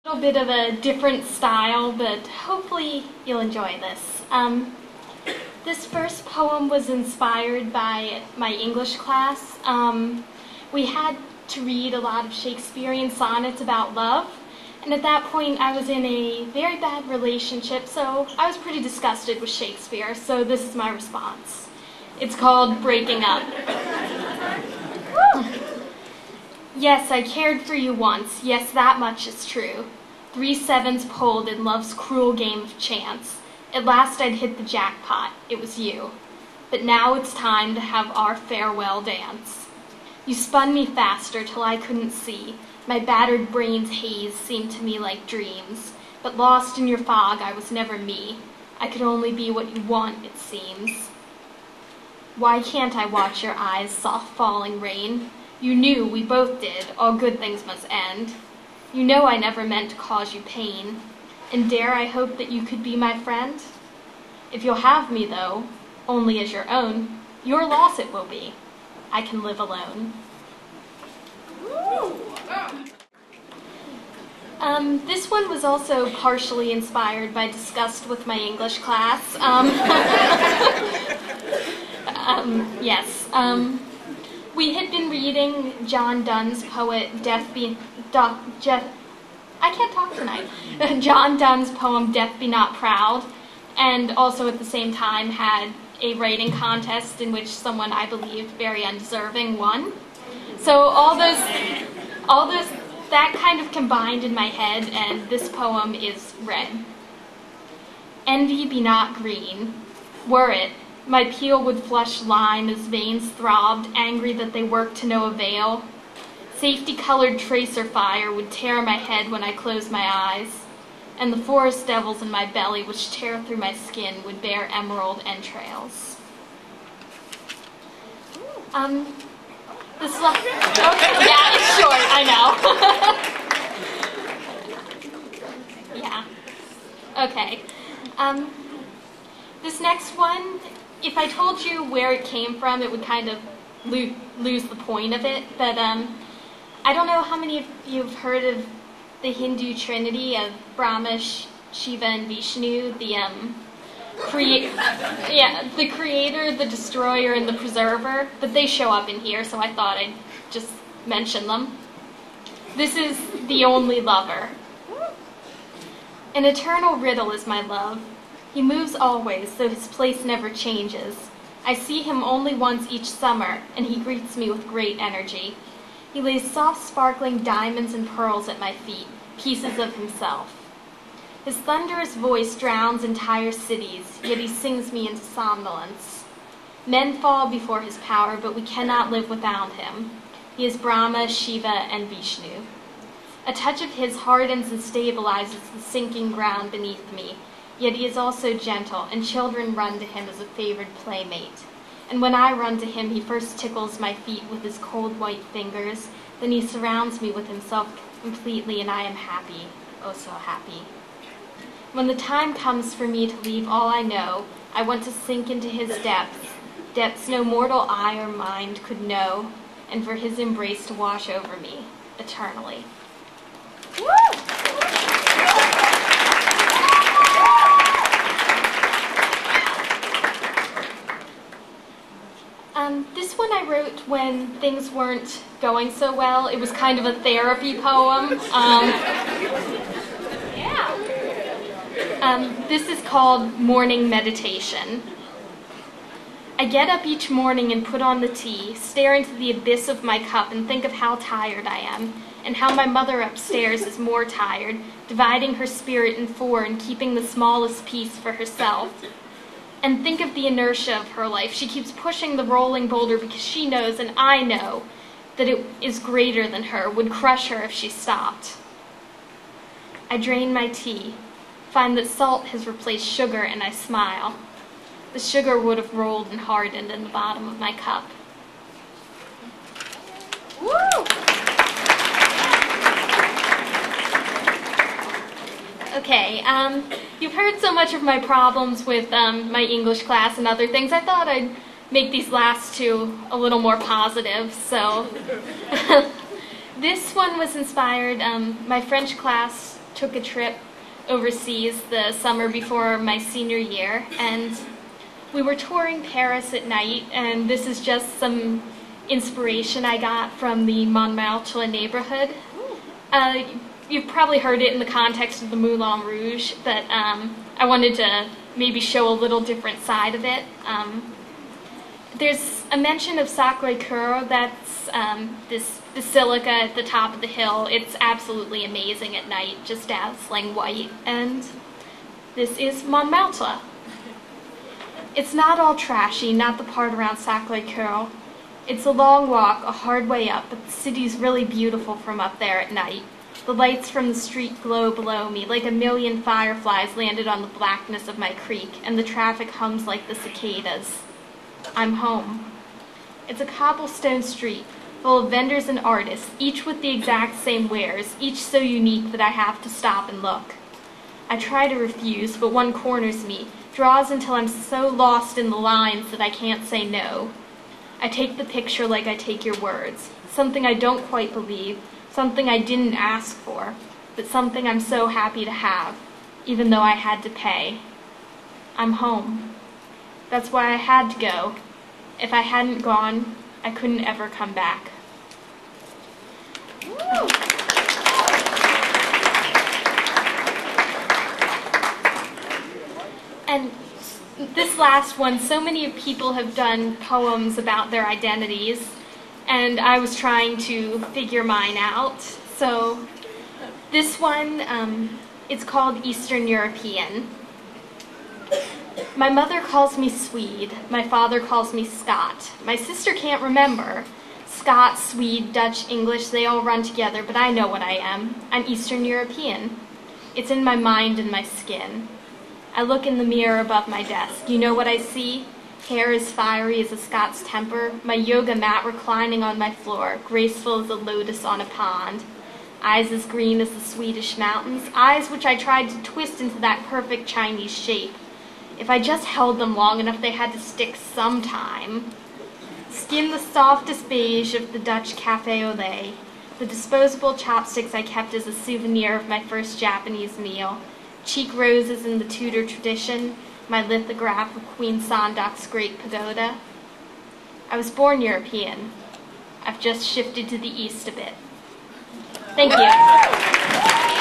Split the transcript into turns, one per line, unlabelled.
A little bit of a different style, but hopefully you'll enjoy this. This first poem was inspired by my English class. We had to read a lot of Shakespearean sonnets about love, and at that point I was in a very bad relationship, so I was pretty disgusted with Shakespeare, so this is my response. It's called Breaking Up. Yes, I cared for you once, yes, that much is true. 3 sevens pulled in love's cruel game of chance. At last I'd hit the jackpot, it was you. But now it's time to have our farewell dance. You spun me faster till I couldn't see. My battered brain's haze seemed to me like dreams. But lost in your fog, I was never me. I could only be what you want, it seems. Why can't I watch your eyes, soft falling rain? You knew, we both did, all good things must end. You know I never meant to cause you pain. And dare I hope that you could be my friend? If you'll have me, though, only as your own, your loss it will be. I can live alone. This one was also partially inspired by disgust with my English class. Yes. We had been reading John Donne's John Donne's poem Death Be Not Proud, and also at the same time had a writing contest in which someone I believed very undeserving won. So all those that kind of combined in my head, and this poem is read. Envy be not green. Were it, my peel would flush lime as veins throbbed, angry that they worked to no avail. Safety-colored tracer fire would tear my head when I closed my eyes, and the forest devils in my belly which tear through my skin would bear emerald entrails. This okay, yeah, it's short, I know. Yeah. Okay. This next one, if I told you where it came from, it would kind of lose the point of it, but I don't know how many of you have heard of the Hindu trinity of Brahma, Shiva, and Vishnu, the creator, the destroyer, and the preserver, but they show up in here, so I thought I'd just mention them. This is the only lover. An eternal riddle is my love. He moves always, though his place never changes. I see him only once each summer, and he greets me with great energy. He lays soft, sparkling diamonds and pearls at my feet, pieces of himself. His thunderous voice drowns entire cities, yet he sings me into somnolence. Men fall before his power, but we cannot live without him. He is Brahma, Shiva, and Vishnu. A touch of his hardens and stabilizes the sinking ground beneath me, yet he is also gentle, and children run to him as a favored playmate. And when I run to him, he first tickles my feet with his cold white fingers, then he surrounds me with himself completely, and I am happy, oh so happy. When the time comes for me to leave all I know, I want to sink into his depths, depths no mortal eye or mind could know, and for his embrace to wash over me eternally. Woo! This one I wrote when things weren't going so well. It was kind of a therapy poem. This is called Morning Meditation. I get up each morning and put on the tea, stare into the abyss of my cup and think of how tired I am, and how my mother upstairs is more tired, dividing her spirit in 4 and keeping the smallest piece for herself. And think of the inertia of her life. She keeps pushing the rolling boulder because she knows, and I know, that it is greater than her, would crush her if she stopped. I drain my tea, find that salt has replaced sugar, and I smile. The sugar would have rolled and hardened in the bottom of my cup. Woo! Okay, you've heard so much of my problems with my English class and other things. I thought I'd make these last two a little more positive, so This one was inspired, my French class took a trip overseas the summer before my senior year, and we were touring Paris at night, and this is just some inspiration I got from the Montmartre neighborhood. You've probably heard it in the context of the Moulin Rouge, but I wanted to maybe show a little different side of it. There's a mention of Sacré-Cœur, that's this basilica at the top of the hill. It's absolutely amazing at night, just dazzling white, and this is Montmartre. It's not all trashy, not the part around Sacré-Cœur. It's a long walk, a hard way up, but the city's really beautiful from up there at night. The lights from the street glow below me, like a million fireflies landed on the blackness of my creek, and the traffic hums like the cicadas. I'm home. It's a cobblestone street, full of vendors and artists, each with the exact same wares, each so unique that I have to stop and look. I try to refuse, but one corners me, draws until I'm so lost in the lines that I can't say no. I take the picture like I take your words, something I don't quite believe, something I didn't ask for, but something I'm so happy to have, even though I had to pay. I'm home. That's why I had to go. If I hadn't gone, I couldn't ever come back. Woo! And this last one, so many people have done poems about their identities, and I was trying to figure mine out. So this one, it's called Eastern European. My mother calls me Swede. My father calls me Scot. My sister can't remember. Scot, Swede, Dutch, English, they all run together, but I know what I am. I'm Eastern European. It's in my mind and my skin. I look in the mirror above my desk. You know what I see? Hair as fiery as a Scots temper, my yoga mat reclining on my floor, graceful as a lotus on a pond. Eyes as green as the Swedish mountains, eyes which I tried to twist into that perfect Chinese shape. If I just held them long enough, they had to stick sometime. Skin the softest beige of the Dutch cafe au lait, the disposable chopsticks I kept as a souvenir of my first Japanese meal, cheek roses in the Tudor tradition, my lithograph of Queen Sondak's Great Pagoda. I was born European. I've just shifted to the east a bit. Thank you.